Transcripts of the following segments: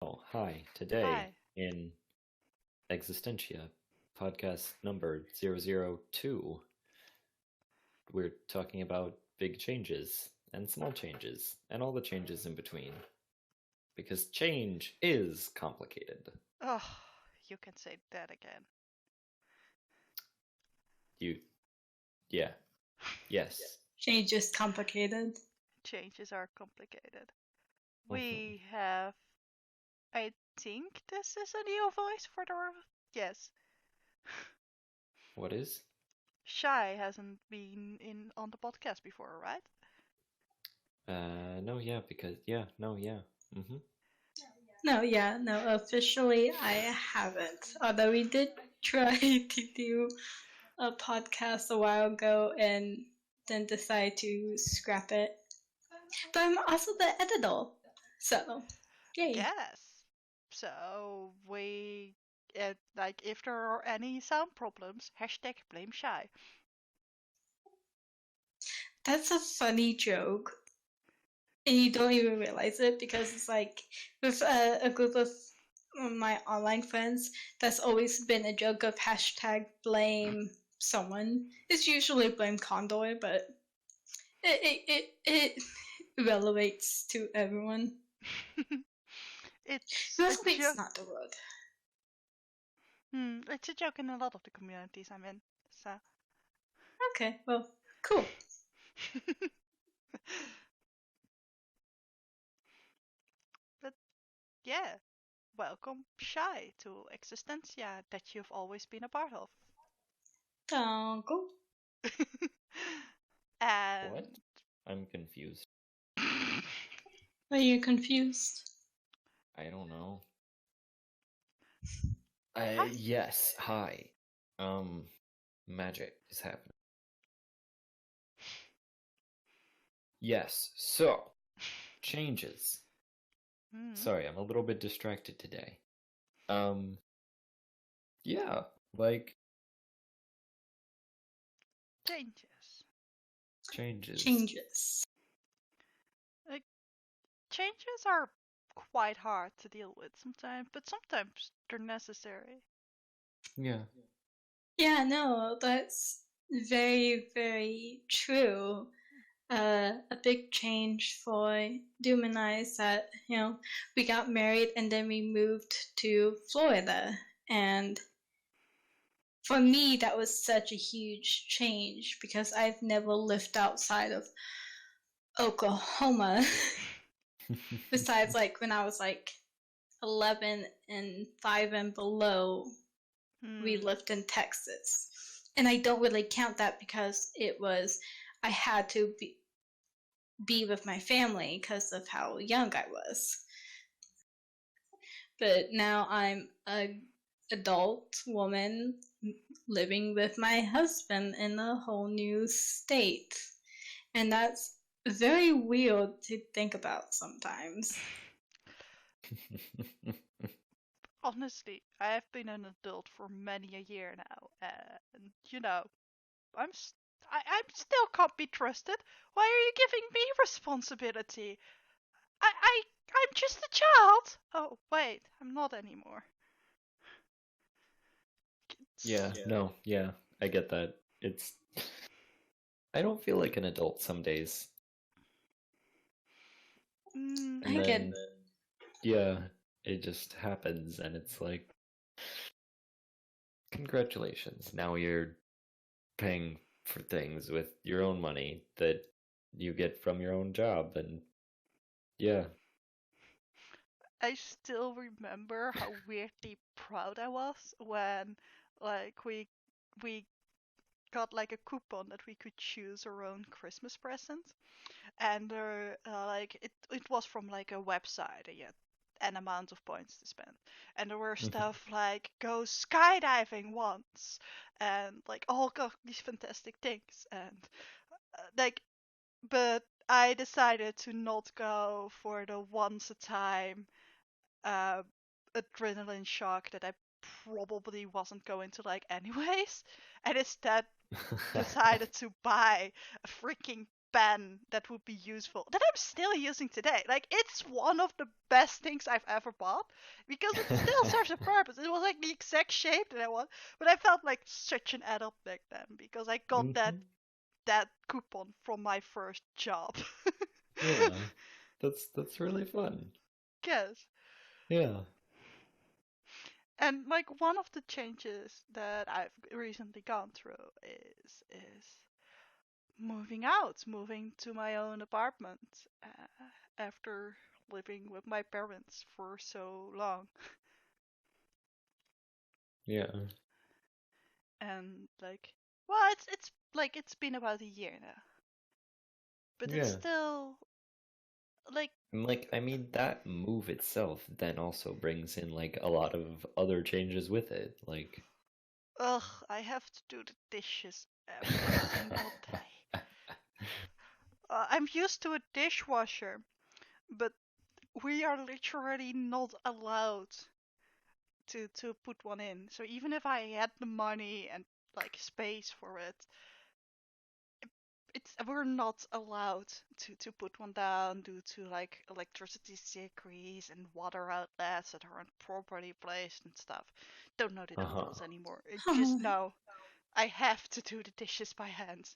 Oh, hi. Today Hi. in Existentia, podcast number 002, we're talking about big changes and small changes and all the changes in between. Because change is complicated. Oh, you can say that again. You, yeah, yes. Change is complicated. Changes are complicated. Mhm. We have, I think this is a new voice for the. Yes. What is? Shy hasn't been in on the podcast before, right? No, yeah, because, yeah, no, yeah. Mm-hmm. No, officially I haven't. Although we did try to do a podcast a while ago and then decide to scrap it. But I'm also the editor. So, yay. Yes. So like, if there are any sound problems, hashtag blame Shy. That's a funny joke. And you don't even realize it because it's like with a group of my online friends, that's always been a joke of hashtag blame someone. It's usually blame Condor, but it relevates to everyone. It's a Relevate's joke. not the word. It's a joke in a lot of the communities I'm in. So. Okay, well, cool. But yeah, welcome Shy to Existentia that you've always been a part of. Go. And What? I'm confused. Are you confused? I don't know. Hi. Yes, hi. Magic is happening. Yes, so, changes. Sorry, I'm a little bit distracted today. Yeah, like Changes. Like, changes are quite hard to deal with sometimes, but sometimes they're necessary. Yeah. Yeah, no, that's very, very true. A big change for Doom and I is that, we got married and then we moved to Florida. And for me, that was such a huge change because I've never lived outside of Oklahoma. Besides, like, when I was like 11 and 5 and below, we lived in Texas. And I don't really count that because I had to be with my family because of how young I was. But now I'm an adult woman living with my husband in a whole new state. And that's very weird to think about sometimes. Honestly, I have been an adult for many a year now, and I'm I'm still can't be trusted. Why are you giving me responsibility? I'm just a child. Oh wait, I'm not anymore. Yeah, no, yeah, I get that. I don't feel like an adult some days. And I get yeah, it just happens and it's like, congratulations. Now you're paying for things with your own money that you get from your own job and yeah. I still remember how weirdly proud I was when, like, we got like a coupon that we could choose our own Christmas present, and like it was from like a website, and you had an amount of points to spend, and there were stuff like go skydiving once, and like all of these fantastic things, and like, but I decided to not go for the once a time uh, adrenaline shock that I probably wasn't going to like anyways, and instead decided to buy a freaking pen that would be useful that I'm still using today. Like, it's one of the best things I've ever bought because it still serves a purpose. It was like the exact shape that I want, but I felt like such an adult back then because I got that coupon from my first job. Yeah, that's really fun. Yes. Yeah. And like one of the changes that I've recently gone through is moving to my own apartment after living with my parents for so long. Yeah. And like, well, it's been about a year now, but it's Yeah. still like, And like, I mean, that move itself then also brings in like a lot of other changes with it. Like, ugh, I have to do the dishes every single day. I'm used to a dishwasher, but we are literally not allowed to put one in. So even if I had the money and like space for it, we're not allowed to put one down due to like electricity decrease and water outlets that aren't properly placed and stuff. Don't know the details anymore. Just know I have to do the dishes by hand.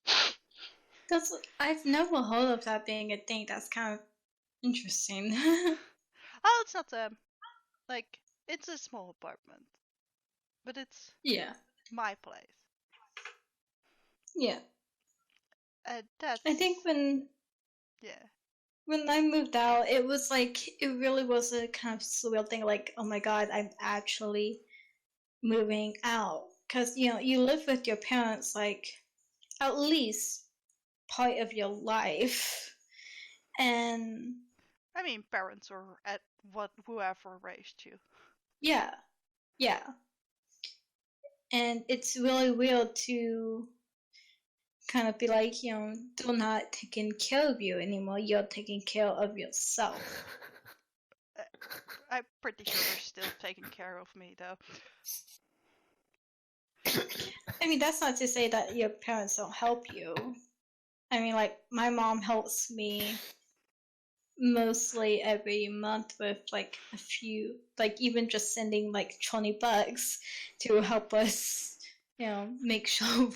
I've never heard of that being a thing. That's kind of interesting. Oh, it's not like, it's a small apartment, but it's my place. Yeah. That's, I think when I moved out, it was like, it really was a kind of surreal thing. Like, oh my god, I'm actually moving out. Because, you live with your parents, like, at least part of your life. And I mean, parents or whoever raised you. yeah. And it's really weird to kind of be like, they're not taking care of you anymore. You're taking care of yourself. I'm pretty sure they're still taking care of me, though. I mean, that's not to say that your parents don't help you. I mean, like, my mom helps me mostly every month with like a few, like even just sending like $20 to help us, make sure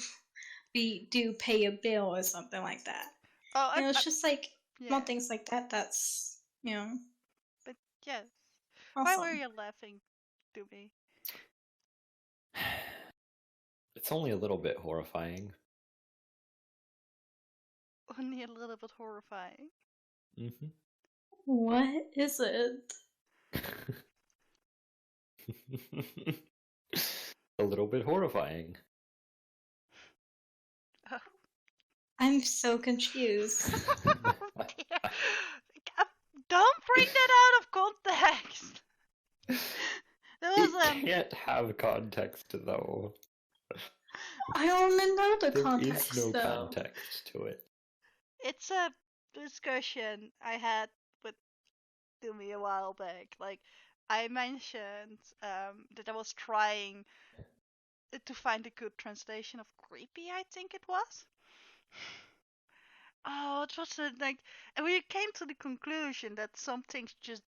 we do pay a bill or something like that. Oh, it's just like small things like that. That's But yes, awesome. Why were you laughing to me? It's only a little bit horrifying. Only a little bit horrifying. Mm-hmm. What is it? A little bit horrifying. I'm so confused. Don't bring that out of context. It can't have context, though. I only know the context. There is no context to it. It's a discussion I had with Dumi a while back. Like, I mentioned that I was trying to find a good translation of creepy, I think it was. Oh, it was like, and we came to the conclusion that some things just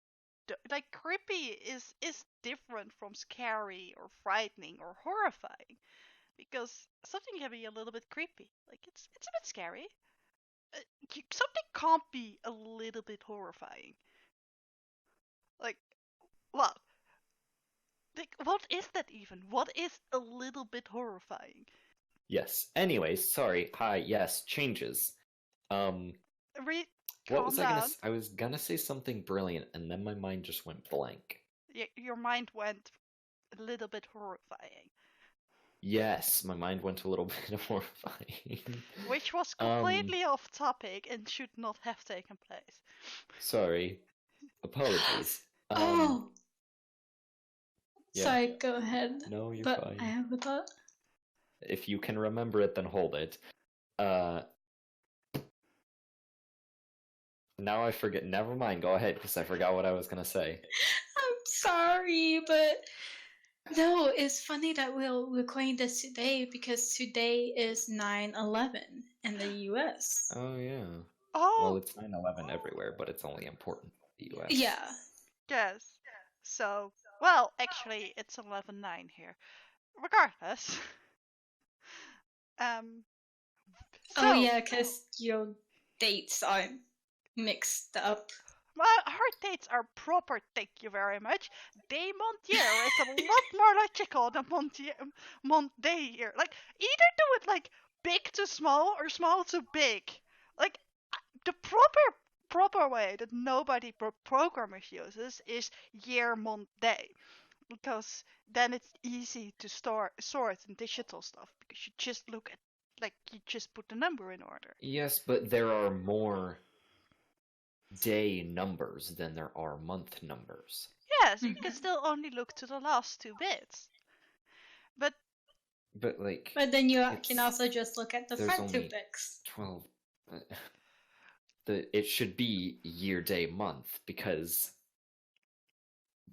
like creepy is different from scary or frightening or horrifying, because something can be a little bit creepy, like it's a bit scary. Something can't be a little bit horrifying. Like, well, like, what is that even? What is a little bit horrifying? Yes. Anyways, sorry. Hi. Yes. Changes. What was I was gonna say something brilliant, and then my mind just went blank. Your mind went a little bit horrifying. Yes, my mind went a little bit horrifying. Which was completely off topic and should not have taken place. Sorry. Apologies. Yeah. Sorry, go ahead. No, you're but fine. I have a thought. If you can remember it, then hold it. Now I forget. Never mind. Go ahead, because I forgot what I was gonna say. I'm sorry, but No, it's funny that we're recording this today because today is 9/11 in the U.S. Oh yeah. Oh, Well, it's 9/11 everywhere, but it's only important in the U.S. Yeah. yes. So, well, actually, it's 11/9 here. Regardless. Um. Oh So, yeah, because your dates are mixed up. our dates are proper. Thank you very much. Day, month, year. It's a lot more logical than month, day, year. Like either do it like big to small or small to big. Like the proper way that nobody programmers uses is year, month, day, because then it's easy to sort in digital stuff because you just look at like you just put the number in order. Yes, but there are more day numbers than there are month numbers. Yes, you can still only look to the last 2 bits. But like, But then you can also just look at the there's front two only pics. 12. It should be year, day, month because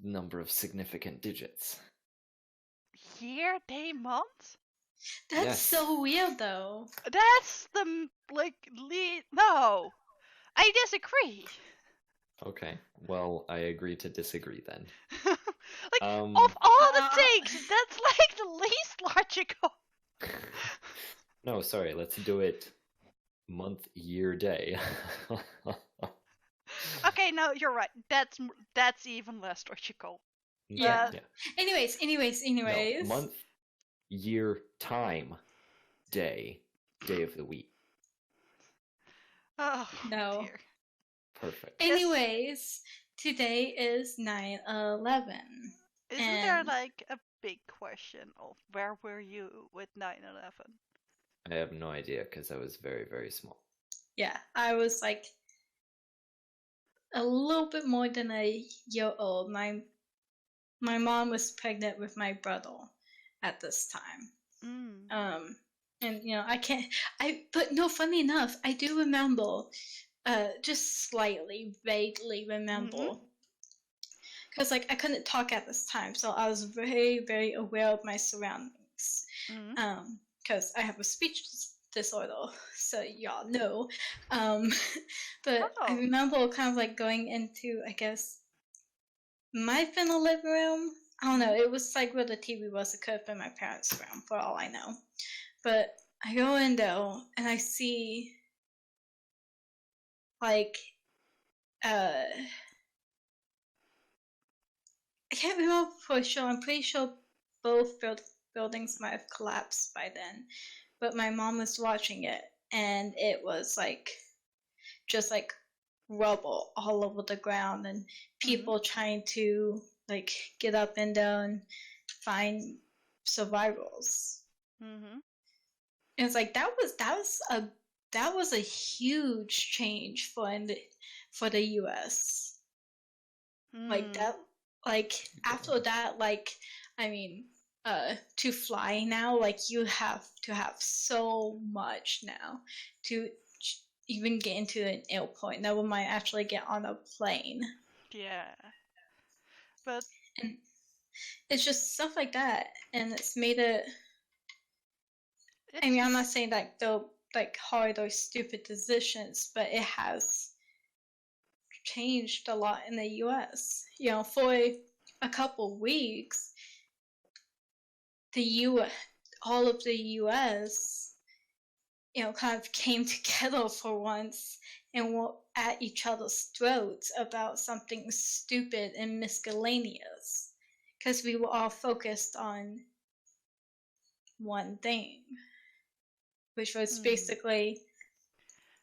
number of significant digits. year, day, month? That's Yes. so weird, though. That's the no. I disagree. Okay, well, I agree to disagree then. Like of all the things, that's like the least logical. No, sorry, let's do it month, year, day. Okay, no, you're right. That's even less logical. Yeah. But Anyways. No, month, year, time, day of the week. oh No. dear. Perfect. Anyways, today is 9/11. Isn't there like a big question of where were you with 9/11? I have no idea because I was very, very small. Yeah, I was like a little bit more than a year old. My mom was pregnant with my brother at this time. And but no, funny enough, I do remember, just slightly, vaguely remember, because like I couldn't talk at this time, so I was very, very aware of my surroundings. Because I have a speech disorder, so y'all know. But I remember kind of like going into, I guess, might have been a living room. I don't know. It was like where the TV was. It could have been my parents' room, for all I know. But I go in though, and I see like I can't remember for sure. I'm pretty sure both buildings might have collapsed by then. But my mom was watching it, and it was like just like rubble all over the ground, and people trying to like get up and down, find survivors. It's like that was a huge change for the U.S. Like that, like after that, like I mean, to fly now, like you have to have so much now to even get into an airport. Never mind actually get on a plane. Yeah. But and it's just stuff like that, and it's made it. I mean, I'm not saying that they're like hard or stupid decisions, but it has changed a lot in the U.S. You know, for a couple weeks, all of the U.S. kind of came together for once and were at each other's throats about something stupid and miscellaneous, because we were all focused on one thing, which was basically,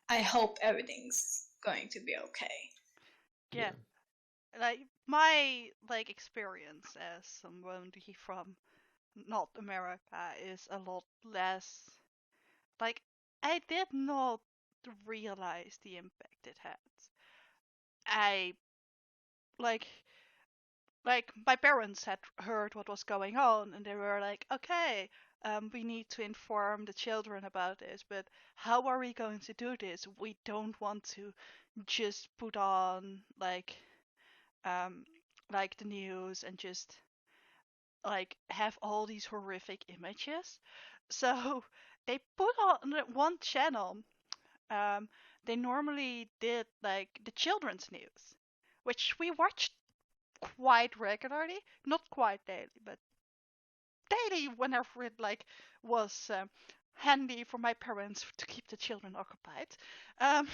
I hope everything's going to be okay. Yeah. Like my experience as someone from not America is a lot less. Like I did not realize the impact it had. I like my parents had heard what was going on, and they were like, okay, we need to inform the children about this, but how are we going to do this? We don't want to just put on the news and just like have all these horrific images. So they put on one channel. They normally did like the children's news, which we watched quite regularly, not quite daily, but daily whenever it like was handy for my parents to keep the children occupied. Um,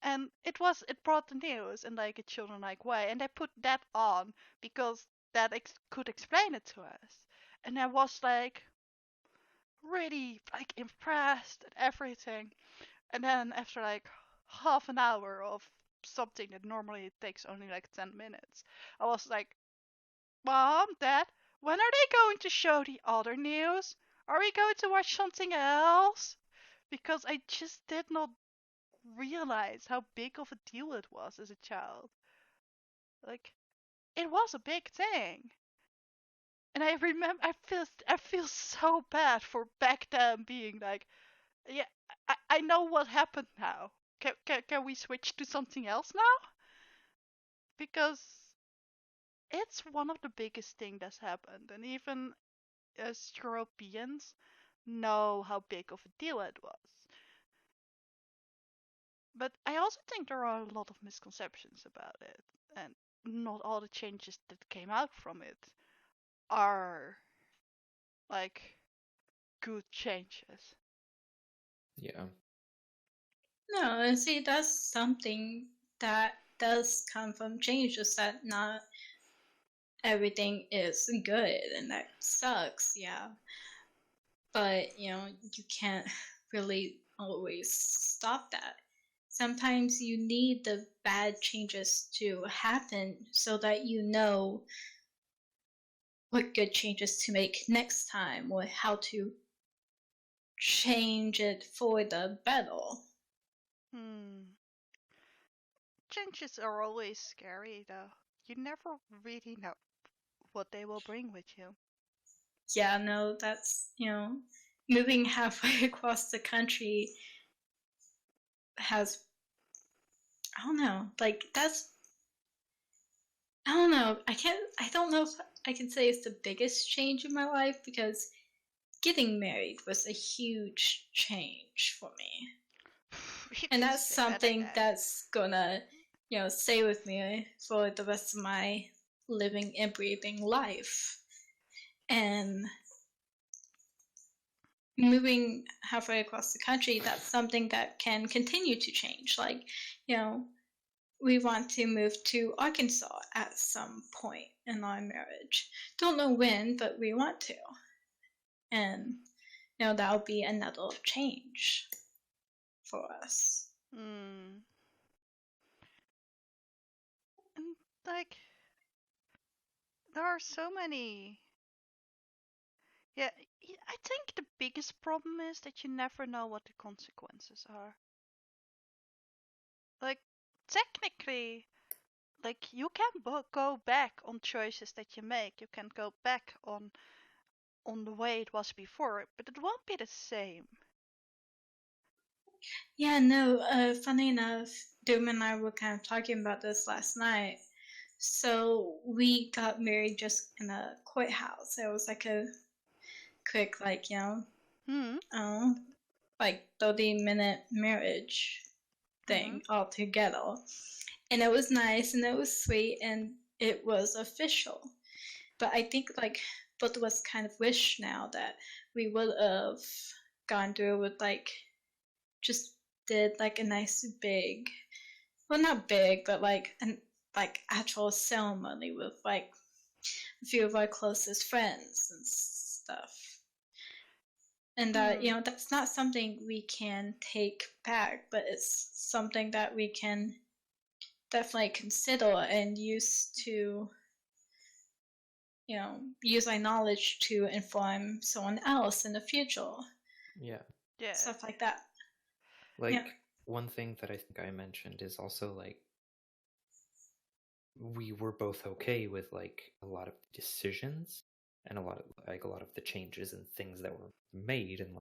and it brought the news in like a children-like way, and they put that on because that could explain it to us. And I was like really like impressed at everything. And then after like half an hour of something that normally takes only like 10 minutes, I was like, Mom, Dad, when are they going to show the other news? Are we going to watch something else? Because I just did not realize how big of a deal it was as a child. Like, it was a big thing. And I remember, I feel so bad for back then being like, yeah, I know what happened now. Can we switch to something else now? Because it's one of the biggest things that's happened, and even as Europeans know how big of a deal it was. But I also think there are a lot of misconceptions about it, and not all the changes that came out from it are like good changes. Yeah. No, and see, that's something that does come from change, just that not everything is good, and that sucks, yeah. But, you can't really always stop that. Sometimes you need the bad changes to happen so that you know what good changes to make next time or how to change it for the better. Changes are always scary, though. You never really know what they will bring with you. Yeah, no, that's, moving halfway across the country has, I don't know, like, that's, I don't know, I don't know if I can say it's the biggest change in my life, because getting married was a huge change for me. And that's something that's gonna, stay with me for the rest of my living and breathing life. And moving halfway across the country, that's something that can continue to change. Like, we want to move to Arkansas at some point in our marriage. Don't know when, but we want to. And, that'll be another change for us. And like, there are so many. Yeah, I think the biggest problem is that you never know what the consequences are. Like, technically, like you can go back on choices that you make. You can go back on the way it was before, but it won't be the same. Yeah, no, funny enough, Doom and I were kind of talking about this last night. So we got married just in a courthouse. It was like a quick, like, like 30-minute marriage thing all together. And it was nice and it was sweet and it was official. But I think like both of us kind of wish now that we would have gone through with like just did like a nice big, well, not big, but like an actual ceremony with like a few of our closest friends and stuff. And that, that's not something we can take back, but it's something that we can definitely consider and use to, use our knowledge to inform someone else in the future. Yeah. Stuff like that. Like, one thing that I think I mentioned is also, like, we were both okay with, like, a lot of decisions and a lot of the changes and things that were made and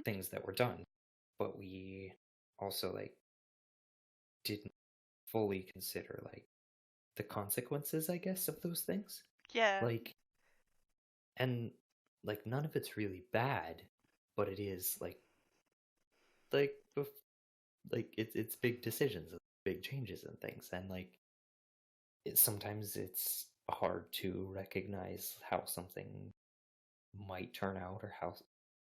things that were done. But we also, like, didn't fully consider, like, the consequences, I guess, of those things. Yeah. Like, and like none of it's really bad, but it is like it's big decisions, big changes and things, and like sometimes it's hard to recognize how something might turn out, or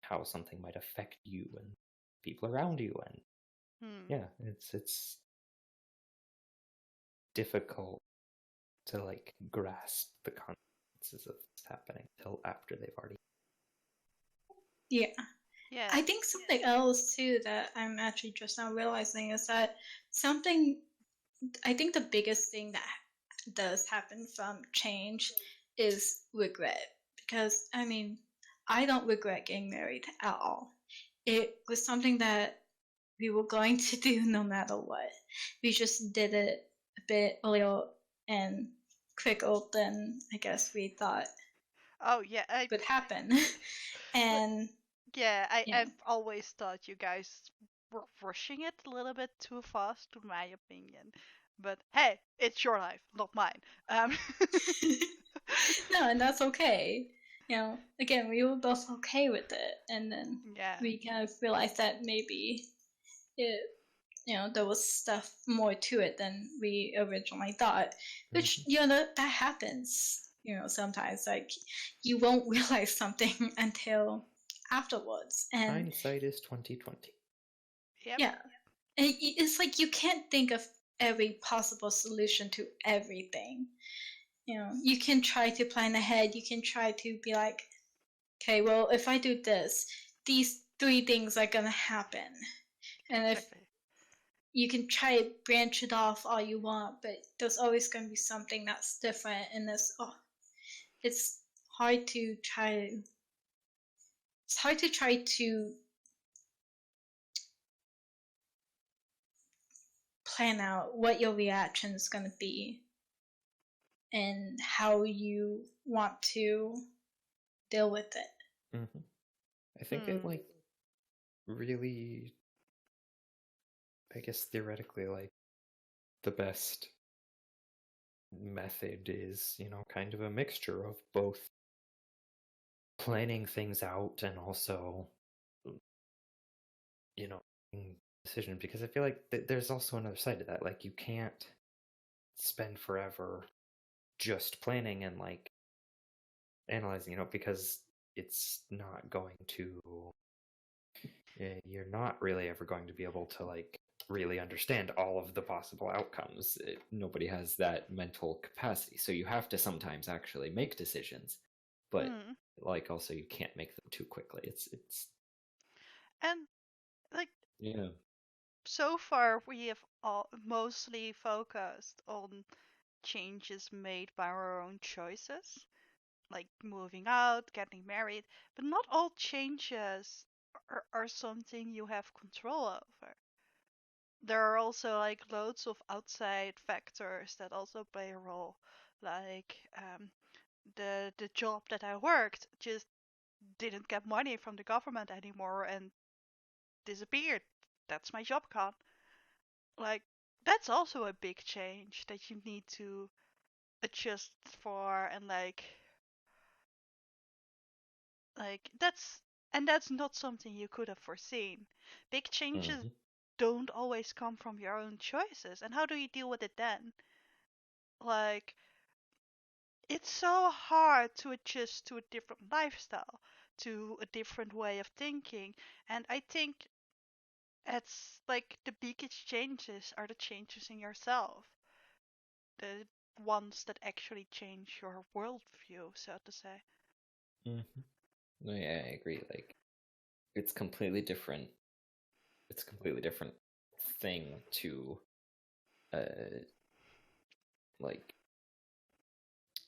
how something might affect you and people around you, and yeah, it's difficult to like grasp the consequences of what's happening till after they've already. Yeah. Yeah. I think something else too that I'm actually just now realizing is that I think the biggest thing that does happen from change is regret. Because, I mean, I don't regret getting married at all. It was something that we were going to do no matter what. We just did it a bit earlier and quicker than I guess we thought Oh yeah. would happen. And Yeah, yeah. I've always thought you guys were rushing it a little bit too fast, to my opinion. But hey, it's your life, not mine. No, and that's okay. You know, again, we were both okay with it, and then Yeah. we kind of realized that maybe it, there was stuff more to it than we originally thought. Which that happens. Sometimes like you won't realize something until afterwards, and Hindsight is 20/20. Yep. yeah, and it's like you can't think of every possible solution to everything. You can try to plan ahead. You can try to be like, okay, well, if I do this, these 3 things are gonna happen. And if Exactly. you can try to branch it off all you want, but there's always gonna be something that's different, and it's hard to try to plan out what your reaction is gonna be and how you want to deal with it. I think it like really, I guess theoretically, like the best method is, kind of a mixture of both planning things out and also, making decision, because I feel like there's also another side to that. Like you can't spend forever just planning and like analyzing, because it's not going to, you're not really ever going to be able to like really understand all of the possible outcomes. Nobody has that mental capacity, so you have to sometimes actually make decisions, but like also you can't make them too quickly. It's And like yeah. so far we have all mostly focused on changes made by our own choices, like moving out, getting married, but not all changes are something you have control over. There are also like loads of outside factors that also play a role, like the job that I worked just didn't get money from the government anymore and disappeared. That's my job gone. Like that's also a big change that you need to adjust for, and that's not something you could have foreseen. Big changes don't always come from your own choices, and how do you deal with it then? Like it's so hard to adjust to a different lifestyle, to a different way of thinking, and I think it's like the biggest changes are the changes in yourself, the ones that actually change your worldview, so to say. No, yeah, I agree. Like it's completely different. It's a completely different thing to like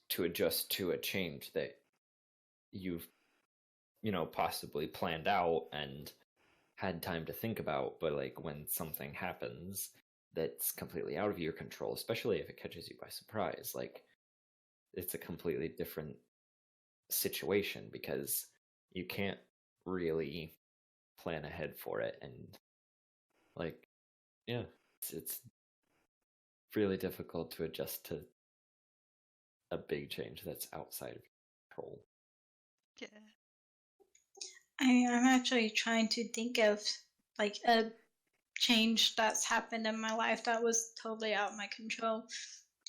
to adjust to a change that you've possibly planned out and had time to think about, but like when something happens that's completely out of your control, especially if it catches you by surprise, like it's a completely different situation, because you can't really plan ahead for it, and like yeah, it's really difficult to adjust to a big change that's outside of control. Yeah. I'm actually trying to think of like a change that's happened in my life that was totally out of my control.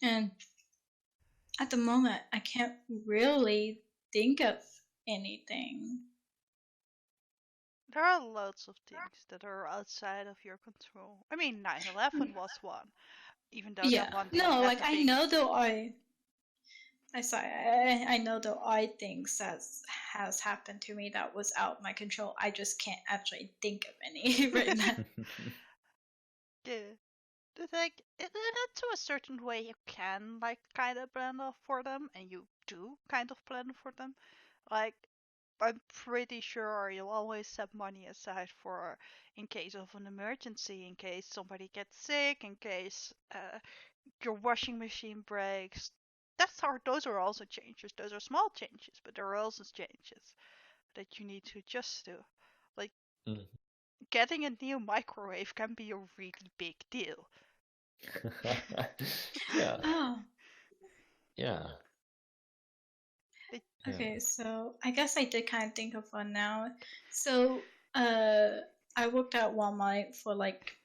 And at the moment, I can't really think of anything. There are lots of things that are outside of your control. I mean, 9/11 was one, even though Yeah. that one didn't No, have like a I big. know there are. I know there are things that has happened to me that was out of my control. I just can't actually think of any right now. Yeah. The thing, to a certain way, you can like kind of plan for them, and you do kind of plan for them. Like, I'm pretty sure you'll always set money aside for in case of an emergency, in case somebody gets sick, in case your washing machine breaks. Those are also changes. Those are small changes, but there are also changes that you need to adjust to. Like getting a new microwave can be a really big deal. Yeah. Oh. Yeah. Okay, so I guess I did kind of think of one now. So, I worked at Walmart for like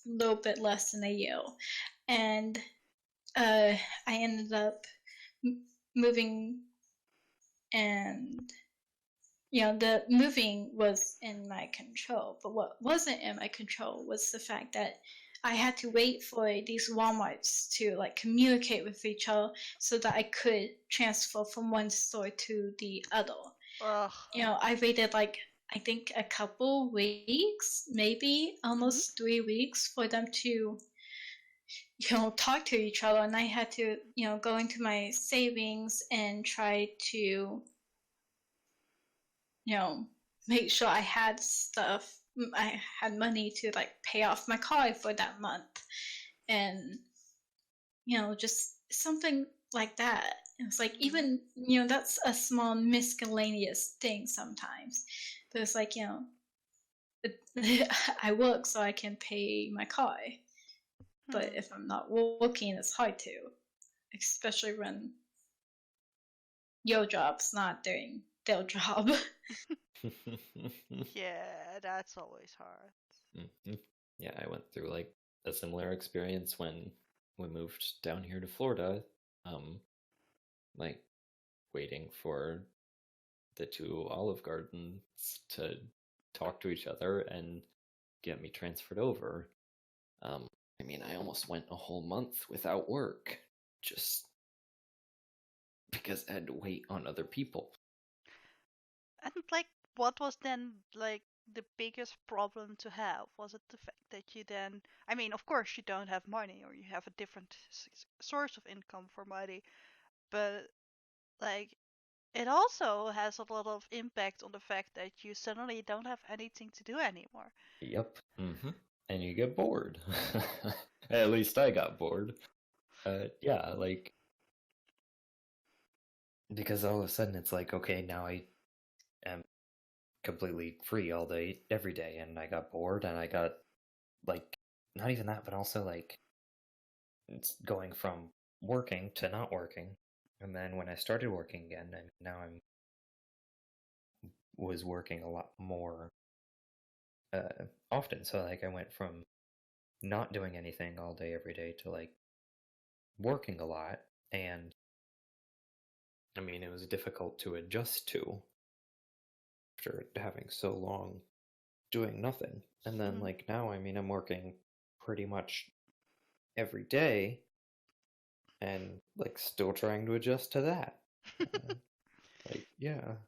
a little bit less than a year, and I ended up moving, and the moving was in my control. But what wasn't in my control was the fact that I had to wait for these Walmarts to like communicate with each other so that I could transfer from one store to the other. Ugh. I waited like I think a couple weeks, maybe almost 3 weeks for them to talk to each other, and I had to go into my savings and try to make sure I had stuff. I had money to like pay off my car for that month, and just something like that. It's like even that's a small miscellaneous thing sometimes, but it's like I work so I can pay my car, but if I'm not working, it's hard to, especially when your job's not doing their job. Yeah, that's always hard. Yeah, I went through like a similar experience when we moved down here to Florida. Like waiting for the two Olive Gardens to talk to each other and get me transferred over. I mean, I almost went a whole month without work just because I had to wait on other people. And like, what was then like the biggest problem to have? Was it the fact that you then, I mean, of course you don't have money or you have a different source of income for money, but like it also has a lot of impact on the fact that you suddenly don't have anything to do anymore. Yep. And you get bored. At least I got bored. Yeah, like because all of a sudden it's like, okay, now I am completely free all day, every day, and I got bored, and I got like not even that, but also like it's going from working to not working, and then when I started working again, and now was working a lot more often. So like I went from not doing anything all day every day to like working a lot, and I mean it was difficult to adjust to after having so long doing nothing. And then like now, I mean, I'm working pretty much every day and like still trying to adjust to that. Like, yeah.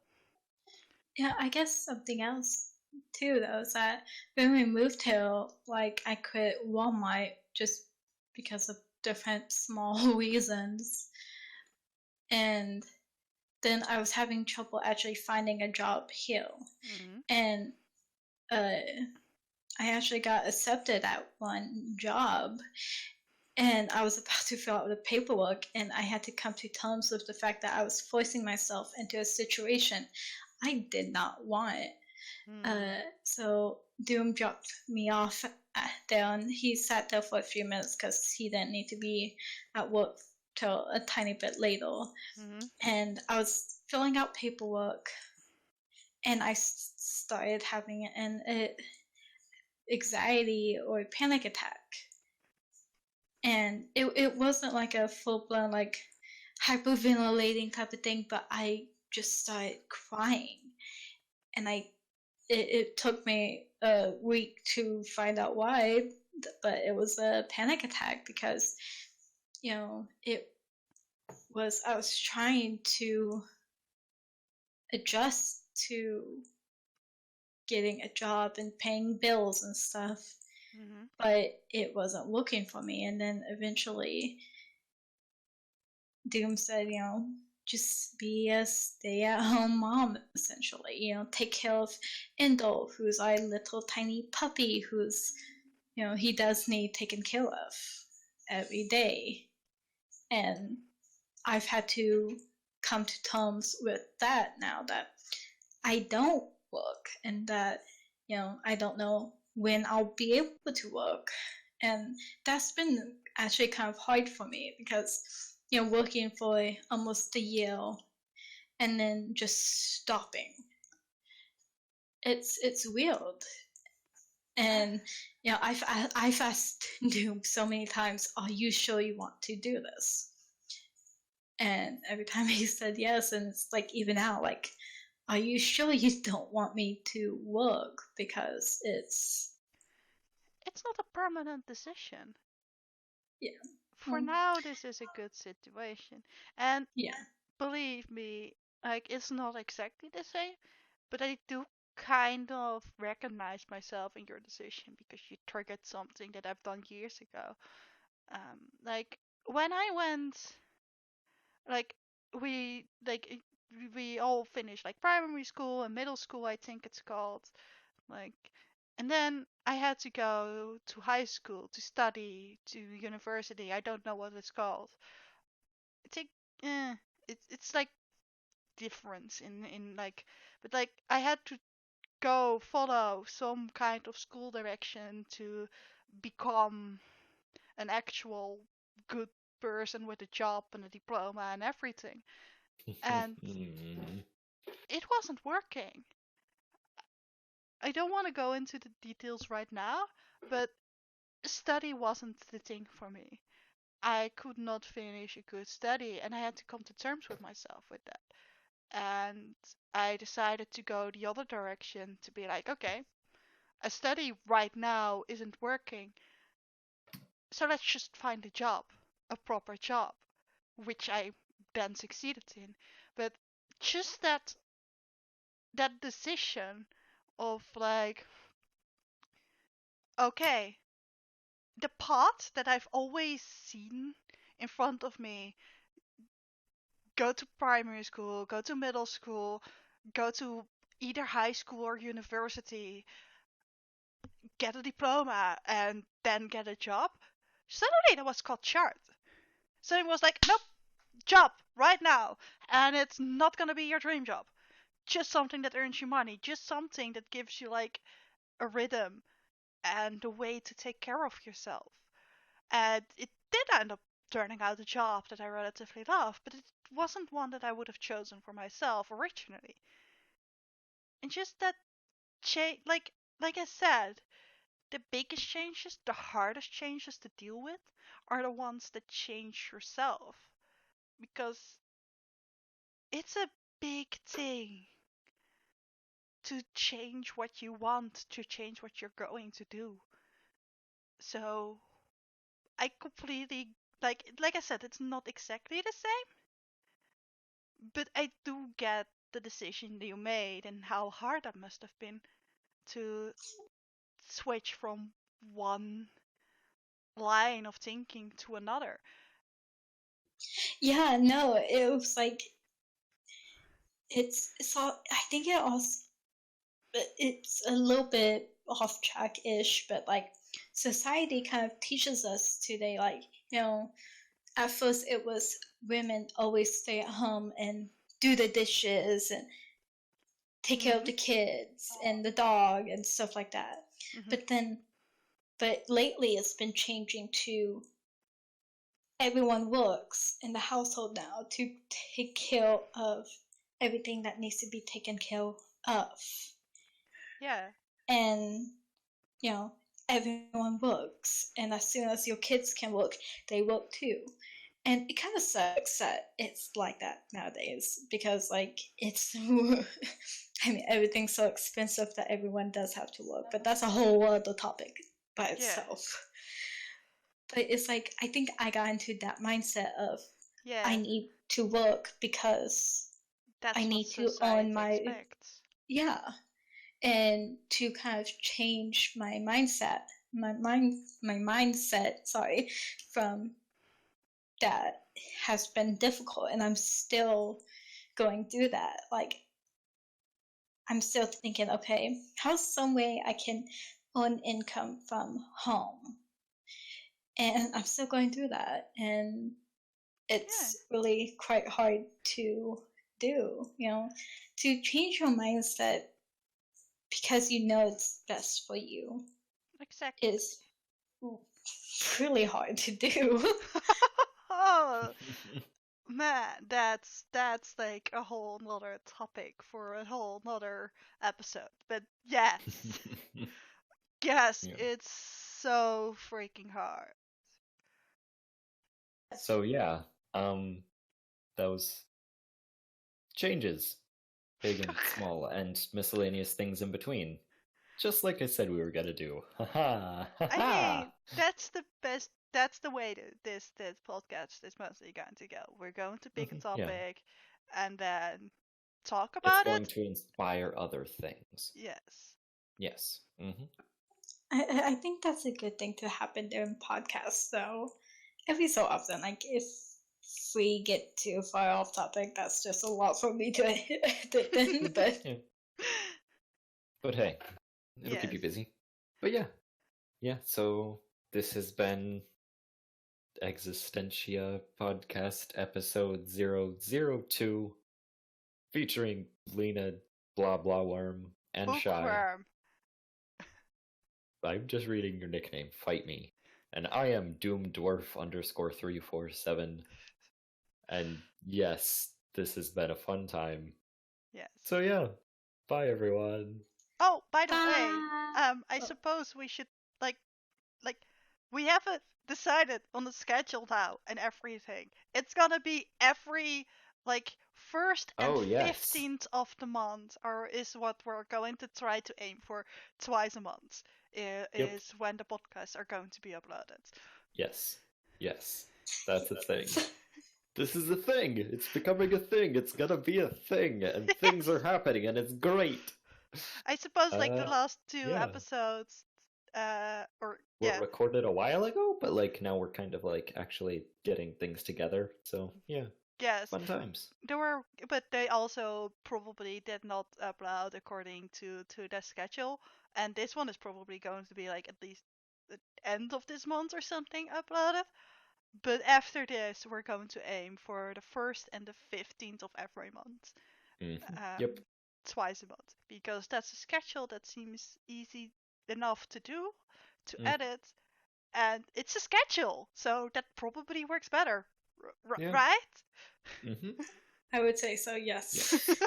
Yeah, I guess something else too though is that when we moved here, like I quit Walmart just because of different small reasons, and then I was having trouble actually finding a job here, and I actually got accepted at one job, and I was about to fill out the paperwork, and I had to come to terms with the fact that I was forcing myself into a situation I did not want. So Doom dropped me off there, and he sat there for a few minutes because he didn't need to be at work till a tiny bit later. And I was filling out paperwork, and I started having an anxiety or panic attack. And it wasn't like a full-blown like hyperventilating type of thing, but I just started crying. And it took me a week to find out why, but it was a panic attack because, I was trying to adjust to getting a job and paying bills and stuff, but it wasn't working for me. And then eventually Doom said, just be a stay-at-home mom, essentially. Take care of Endo, who's our little tiny puppy who's, he does need taken care of every day. And I've had to come to terms with that now that I don't work and that, I don't know when I'll be able to work. And that's been actually kind of hard for me because, working for almost a year and then just stopping. It's weird. And, I've asked Doom so many times, are you sure you want to do this? And every time he said yes, and it's like even now, like, are you sure you don't want me to work? Because it's not a permanent decision. Yeah. For now, this is a good situation. And yeah. Believe me, like, it's not exactly the same, but I do kind of recognize myself in your decision because you triggered something that I've done years ago. Like, when I went, like, we all finished like primary school and middle school, I think it's called, like, and then I had to go to high school to study, to university. I don't know what it's called. I think it's like difference in like, but like I had to go follow some kind of school direction to become an actual good person with a job and a diploma and everything. And it wasn't working. I don't want to go into the details right now, but study wasn't the thing for me. I could not finish a good study, and I had to come to terms with myself with that. And I decided to go the other direction, to be like, okay, a study right now isn't working, so let's just find a job, a proper job, which I then succeeded in. But just that decision of like, okay, the path that I've always seen in front of me, go to primary school, go to middle school, go to either high school or university, get a diploma, and then get a job, suddenly that was cut short. So it was like, nope, job right now, and it's not gonna be your dream job. Just something that earns you money, just something that gives you like a rhythm and a way to take care of yourself. And it did end up turning out a job that I relatively love, but it wasn't one that I would have chosen for myself originally. And just that change, like I said, the biggest changes, the hardest changes to deal with, are the ones that change yourself. Because it's a big thing to change what you want, to change what you're going to do. So I completely, like I said, it's not exactly the same, but I do get the decision that you made and how hard that must have been to switch from one line of thinking to another. Yeah, no, it was like it's all. I think it's a little bit off track-ish, but like society kind of teaches us today, like, at first it was women always stay at home and do the dishes and take care of the kids and the dog and stuff like that. But lately it's been changing to everyone works in the household now to take care of everything that needs to be taken care of. Yeah. And, everyone works. And as soon as your kids can work, they work too. And it kind of sucks that it's like that nowadays because, it's. Everything's so expensive that everyone does have to work, but that's a whole other topic by itself. But it's I think I got into that mindset of I need to work because I need to earn my expects. Yeah, and to kind of change my mindset, from that has been difficult, and I'm still going through that. I'm still thinking, okay, how's some way I can earn income from home? And I'm still going through that, and it's really quite hard to do, to change your mindset because it's best for you. Exactly. Is really hard to do. Oh, man, that's like a whole nother topic for a whole nother episode. But yes, it's so freaking hard. So yeah, those changes, big and small, and miscellaneous things in between. Just like I said we were gonna do. I mean, that's the best. That's the way this podcast is mostly going to go. We're going to pick a topic, and then talk about it. It's going to inspire other things. Yes. Yes. Mm-hmm. I think that's a good thing to happen during podcasts, though. Every so often, if we get too far off topic, that's just a lot for me to edit in. But hey, it'll keep you busy. But yeah. So this has been Existentia podcast episode 002, featuring LinaBoeckwurm and Shy. I'm just reading your nickname. Fight me. And I am DoomDwarf_347. And yes, this has been a fun time. Yes. So yeah, bye everyone. Oh, by the way, I suppose we should we haven't decided on the schedule now and everything. It's gonna be every first and 15th of the month, or is what we're going to try to aim for twice a month. Is when the podcasts are going to be uploaded. Yes, that's a thing. This is a thing. It's becoming a thing. It's gonna be a thing, and things are happening, and it's great. I suppose the last two episodes, were recorded a while ago, but now we're kind of actually getting things together. So yeah. Yes. Fun times. There were, but they also probably did not upload according to the schedule. And this one is probably going to be at least the end of this month or something uploaded. But after this, we're going to aim for the 1st and the 15th of every month. Mm-hmm. Twice a month. Because that's a schedule that seems easy enough to do, to edit. And it's a schedule, so that probably works better. Right? Mm-hmm. I would say so, yes.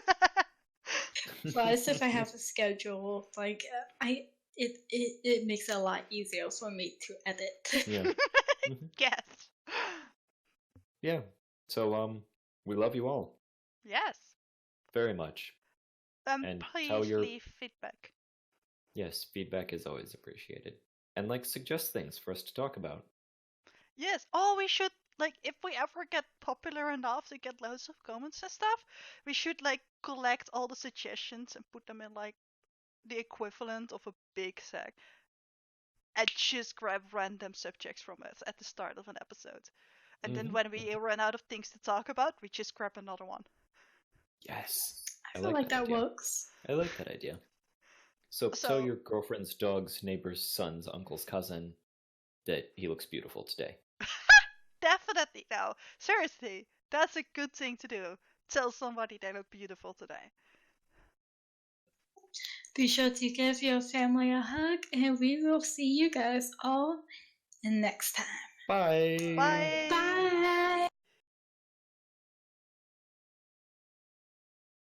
Plus, if I have a schedule, it makes it a lot easier for me to edit. Yeah. Mm-hmm. Yes. Yeah. So we love you all. Yes. Very much. And please leave feedback. Yes, feedback is always appreciated. And suggest things for us to talk about. Yes. Oh, we should if we ever get popular enough to get loads of comments and stuff, we should collect all the suggestions and put them in the equivalent of a big sack and just grab random subjects from it at the start of an episode. And then when we run out of things to talk about, we just grab another one. Yes. I feel like that works. I like that idea. So tell your girlfriend's dog's neighbor's son's uncle's cousin that he looks beautiful today. Definitely, no. Seriously, that's a good thing to do. Tell somebody they look beautiful today. Be sure to give your family a hug, and we will see you guys all next time. Bye. Bye.